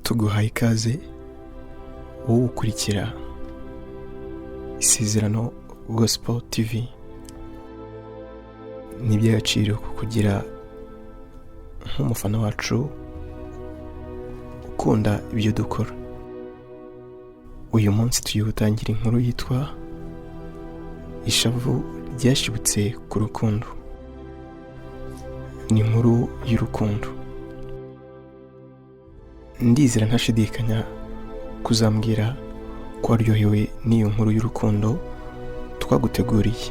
tuguhaye ikaze wowe ukurikira Isezerano Gospel TV. Ni iby'agaciro kukugira nk'umufana wacu ukunda ibyo dukora. Uyu munsi tugiye gutangira inkuru yitwa Ishavu ryashibutse ku rukundo. Ni inkuru y'urukundo. Ndizera ntashidikanya kuzambwira ko waryohewe n'iyo nkuru y'urukundo twaguteguriye.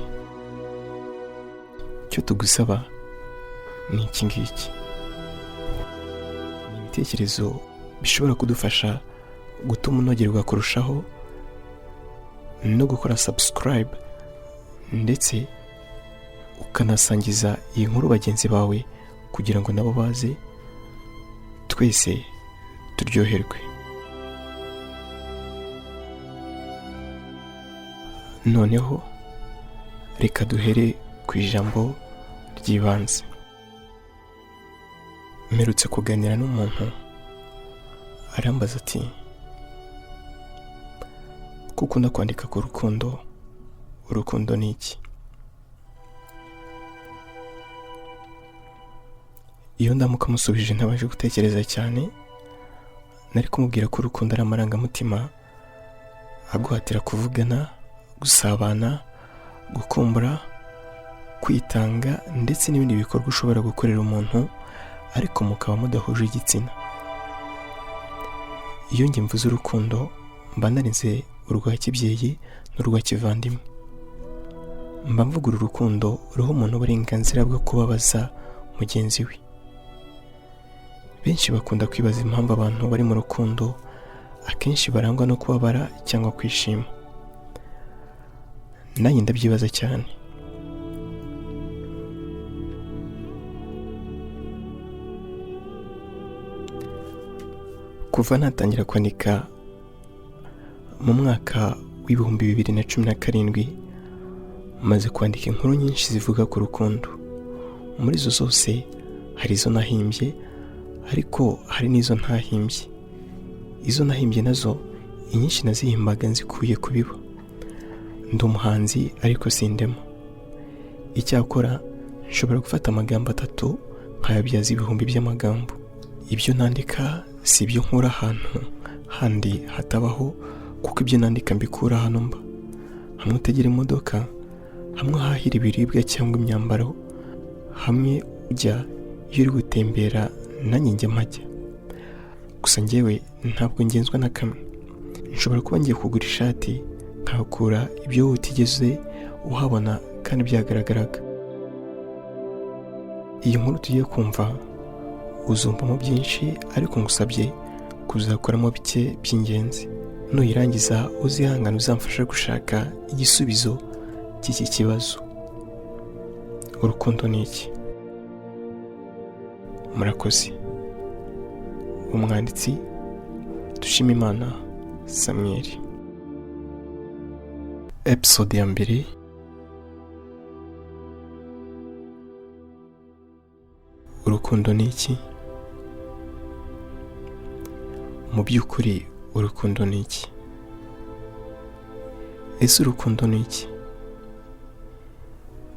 Icyo tugusaba ni iki ngiki: ni ibitekerezo bishobora kudufasha gutuma unogerwa kurushaho, no gukora subscribe ndetse ukanasangiza iyi nkuru bagenzi bawe kugira ngo nabo baze twese turyoherwe. Noneho reka duhere ku ijambo ry'ibanze. Mperutse kuganira n'umuntu arambaza ati, ko ukunda kwandika ku rukundo, urukundo ni iki? Iyo ndamuka musubije ntabanje gutekereza cyane, nari kumubwira ko urukundo ari amarangamutima aguhatira kuvugana, gusabana, gukumbura, kwitanga ndetse n'ibindi bikorwa ushobora gukorera umuntu ariko mukaba mudahuje igitsina. Iyo njye mvuze urukundo mba narinze urwa kibyeyi n'urwa kivandimwe. Mba mvuga uru rukundo ruha umuntu uburenganzira bwo kubabaza mugenzi we. Benshi bakunda kwibaza impamvu abantu bari mu rukundo akenshi barangwa no kubabara cyangwa kwishima. Nanjye ndabyibaza cyane. Kuva natangira kwandika mu mwaka w'ibihumbi 2017 maze kwandika inkuru nyinshi zivuga ku rukundo. Muri zo zose hari izo nahimbye ariko hari n'izo ntahimbye. Izo nahimbye nazo inyinshi nazihimbaga nzikuye kubiba. Ndi umuhanzi ariko sindemo. Icyakora nshobora gufata amagambo 3 nkayabyaza ibihumbi by'amagambo. Ibyo nandika si ibyo nkura ahantu handi hatabaho, kuko ibyo nandika mbikura hano mba. Hamwe utegera imodoka, hamwe hahira ibiribwa cyangwa imyambaro, hamwe ujya iyo uri gutembera nanjye njya mpajya. Gusa njyewe ntabwo ngenzwa na kamwe. Nshobora kuba ngiye kugura ishati nkahakura ibyo utigeze uhabona kandi byagaragaraga. Iyi nkuru tugiye kumva uzumvamo byinshi, ariko ngusabye kuzakoramo bike by'ingenzi. Nuyirangiza uzihangana uzamfasha gushaka igisubizo cy'iki kibazo. Urukundo ni iki? Murakoze. Umwanditsi Dushimimana Samuel. Episode ya 2. Urukundo ni iki? Mu by'ukuri urukundo ni iki? Ese urukundo ni iki?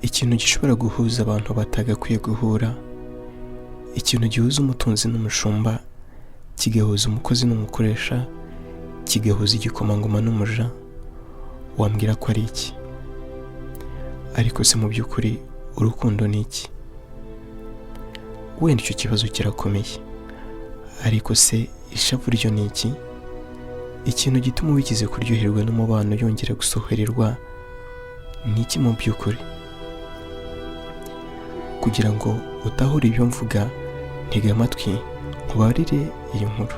Ikintu gishobora guhuza abantu batagakwiye guhura, ikintu gihuza umutunzi n'umushumba, kigahuza umukozi n'umukoresha, kigahuza igikomangoma n'umuja. Wambwira ko ari iki? Ariko se mu by'ukuri urukundo ni iki? Wenda icyo kibazo kirakomeye, ariko se ishavu ryo ni iki? Ikintu gituma ubigize kuryoherwa n'umubano yongera gusohorerwa ni iki mu by'ukuri? Kugira ngo utahure ibyo mvuga, ntega amatwi nkubarire iyi nkuru.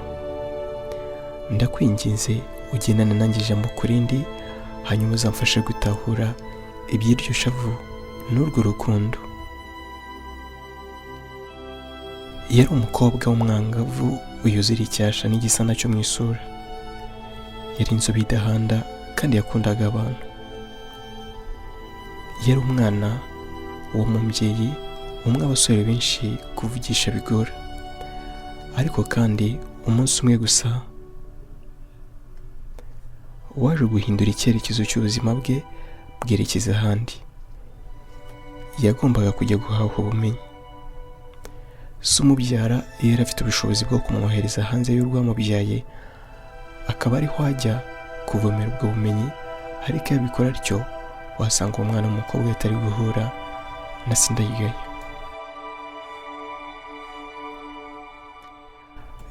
Ndakwinginze ugendane nanjye ijambo ku rindi, hanyuma uzamfashe gutahura iby'iryo shavu n'urwo rukundo. Yari umukobwa w'umwangavu uyuzira icyasha n'igisa nacyo mu isura. Yari inzobe idahanda kandi yakundaga abantu. Yari umwana w'umubyeyi umwe abasore benshi kuvugisha bigora. ariko kandi umunsi umwe gusa waje guhindura icyerekezo cy'ubuzima bwe bwerekeza ahandi. Yagombaga kujya guhaha ubumenyi. Se umubyara yari afite ubushobozi bwo kumwohereza hanze y'urwamubyaye, akaba ariho ajya kuvomera ubwo bumenyi, ariko iyo abikora atyo wasanga uwo mwana w'umukobwa atari guhura na Sindayigaya.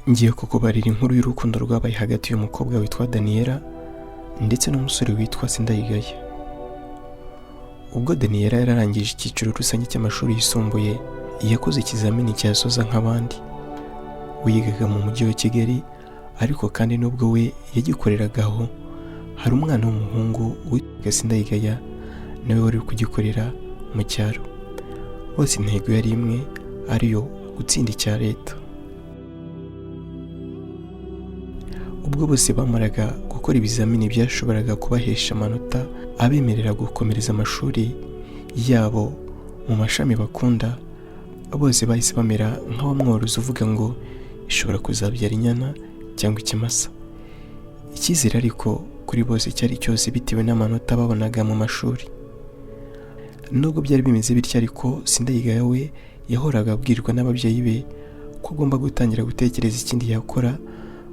Ngiye kukubarira inkuru y'urukundo rwabaye hagati y'umukobwa witwa Daniela ndetse n'umusore witwa Sindayigaya. Ubwo Daniela yararangije icyiciro rusange cy'amashuri yisumbuye, yakoze ikizamini cyasoza nk'abandi. We yigaga mu mujyi wa Kigali, ariko kandi nubwo we yagikoreragaho, hari umwana w'umuhungu witwa Sindayigaya nawe wari kugikorera mu cyaro. Bose intego yari imwe, ariyo gutsinda icya leta. Ubwo bose bamaraga gukora ibizamini byashoboraga kubahesha amanota abemerera gukomereza amashuri yabo mu mashami bakunda, bose bahise bamera nk'abamworozi uvuga ngo ishobora kuzabyara inyana cyangwa ikimasa. Icyizere ariko kuri bose cyari cyose bitewe n'amanota babonaga mu mashuri. Nubwo byari bimeze bityo ariko Sindayigaya we yahoraga abwirwa n'ababyeyi be ko agomba gutangira gutekereza ikindi yakora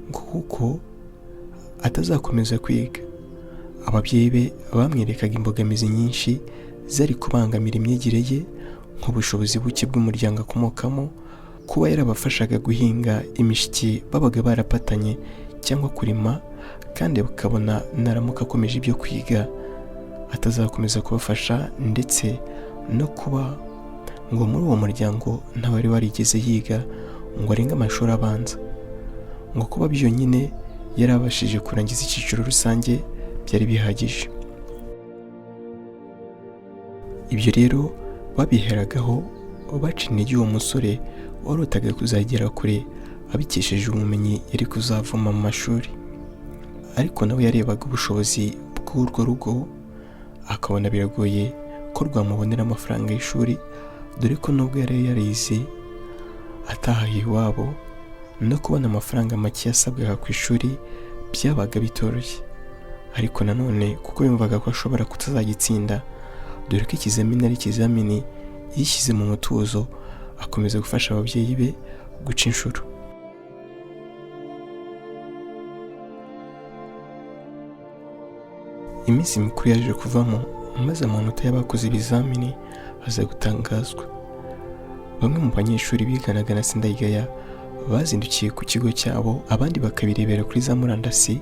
ngo kuko atazakomeza kwiga. Ababyeyi be bamwerekaga imbogamizi nyinshi zari kubangamira imyigire ye, nk'ubushobozi buke bw'umuryango akomokamo, kuba yarabafashaga guhinga imishyi babaga barapatanye cyangwa kurima, kandi bakabona naramuka akomeje ibyo kwiga atazakomeza kubafasha, ndetse no kuba ngo muri uwo muryango ntawari warigeze yiga ngo arenge amashuri abanza, ngo kuba byonyine yarabashije kurangiza icyiciro rusange byari bihagije. Ibyo rero babiheragaho baca intege uwo musore warotaga kuzagera kure abikesheje ubumenyi yari kuzavoma mu mashuri. Ariko nawe yarebaga ubushobozi bw'urwo rugo, akabona biragoye ko rwamubonera amafaranga y'ishuri, dore ko nubwo yari yarize atahaye iwabo, no kubona amafaranga make yasabwaga ku ishuri byabaga bitoroshye. Ariko nanone kuko yumvaga ko ashobora kutazagitsinda, dore ko ikizamini ari ikizamini, yishyize mu mutuzo akomeza gufasha ababyeyi be guca inshuro. Iminsi mikuru yaje kuvamo, maze amanota y'abakoze ibizamini aza gutangazwa. Bamwe mu banyeshuri biganaga na Sindayigaya bazindukiye ku kigo cyabo, abandi bakabirebera kuri za murandasi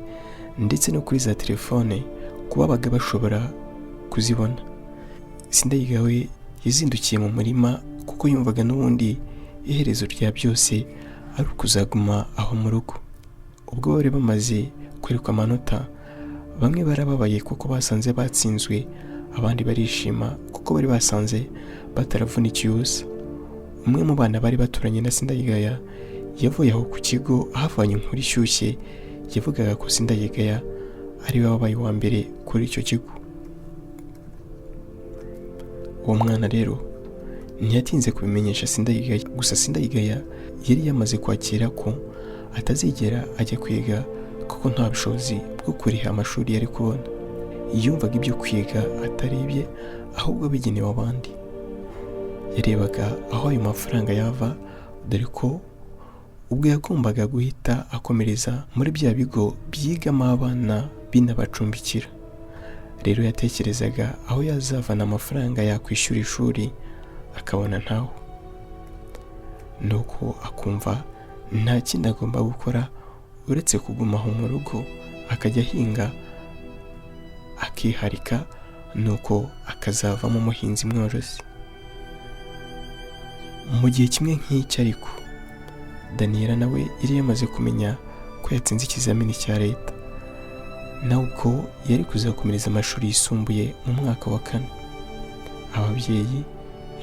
ndetse no kuri za telefone kuba babaga bashobora kuzibona. Sindayigaya we yazindukiye mu murima kuko yumvaga n'ubundi iherezo rya byose ari ukuzaguma aho mu rugo. Ubwo bari bamaze kwerekwa amanota, bamwe barababaye kuko basanze batsinzwe, abandi barishima kuko bari basanze bataravunikiye ubusa. Umwe mu bana bari baturanye na Sindayigaya yavuye aho ku kigo havanye inkuru ishyushye yavugaga ko Sindayigaya ari we wabaye uwa mbere kuri icyo kigo. Uwo mwana rero ntiyatinze kubimenyesha Sindayigaya, gusa Sindayigaya yari yamaze kwakira ko atazigera ajya kwiga kuko nta bushobozi bwo kuriha amashuri yari kubona. Yumvaga ibyo kwiga atari ibye ahubwo bigenewe abandi. Yarebaga aho ayo mafaranga yava, dore ko ubwo yagombaga guhita akomereza muri bya bigo byigamo abana binabacumbikira. Rero yatekerezaga aho yazavana amafaranga yakwishyura ishuri akabona ntaho, nuko akumva nta kindi agomba gukora uretse kuguma aho mu rugo akajya ahinga akiharika, nuko akazavamo umuhinzi mworozi. Mu gihe kimwe nk'icyo ariko Daniela nawe yari yamaze kumenya ko yatsinze ikizamini cya leta, nawe uko yari kuzakomereza amashuri yisumbuye mu mwaka wa 4. Ababyeyi,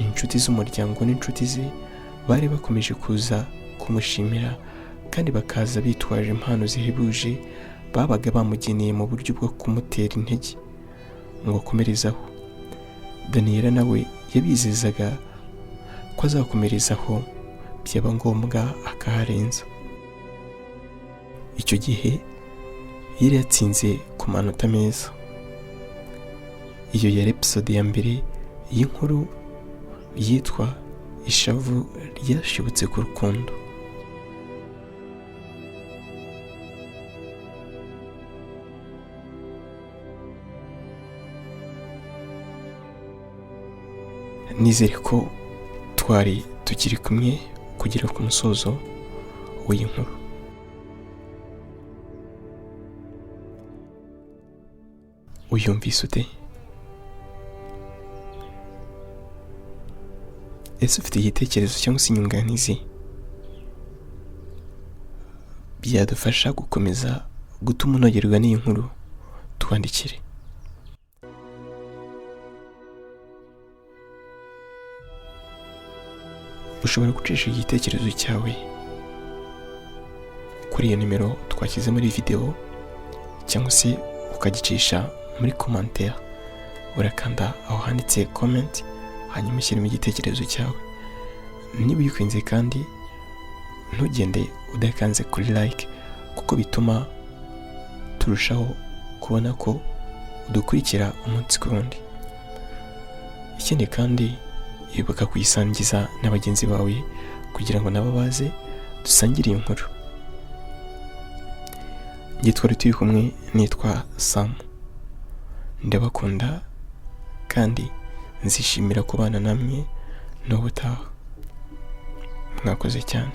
inshuti z'umuryango n'inshuti ze bari bakomeje kuza kumushimira, kandi bakaza bitwaje impano zihebuje babaga bamugeneye mu buryo bwo kumutera intege ngo akomerezaho. Daniela nawe yabizezaga ko azakomerezaho byaba ngombwa akaharenza. icyo gihe yari yatsinze ku manota meza. Iyo yari episode ya mbere y'inkuru yitwa Ishavu ryashibutse ku rukundo. Nizere ko twari tukiri kumwe kugera ku musozo w'iyi nkuru. Uyumvise ute? Ese ufite igitekerezo cyangwa se inyunganizi byadufasha gukomeza gutuma unogerwa n'iyi nkuru? Twandikire. Ushobora gucisha igitekerezo cyawe kuri iyo nimero twashyize muri video, cyangwa se ukagicisha muri commentaire. Urakanda aho handitse comment, hanyuma ushyiremo igitekerezo cyawe. Niba uyikunze kandi ntugende udakanze kuri like, kuko bituma turushaho kubona ko udukurikira umunsi ku wundi. Ikindi kandi ibuka kuyisangiza na bagenzi bawe kugira ngo nabo baze dusangire iyi nkuru. Njye twari turi kumwe, nitwa Sam. Ndabakunda kandi nzishimira kubana namwe n'ubutaha. Mwakoze cyane.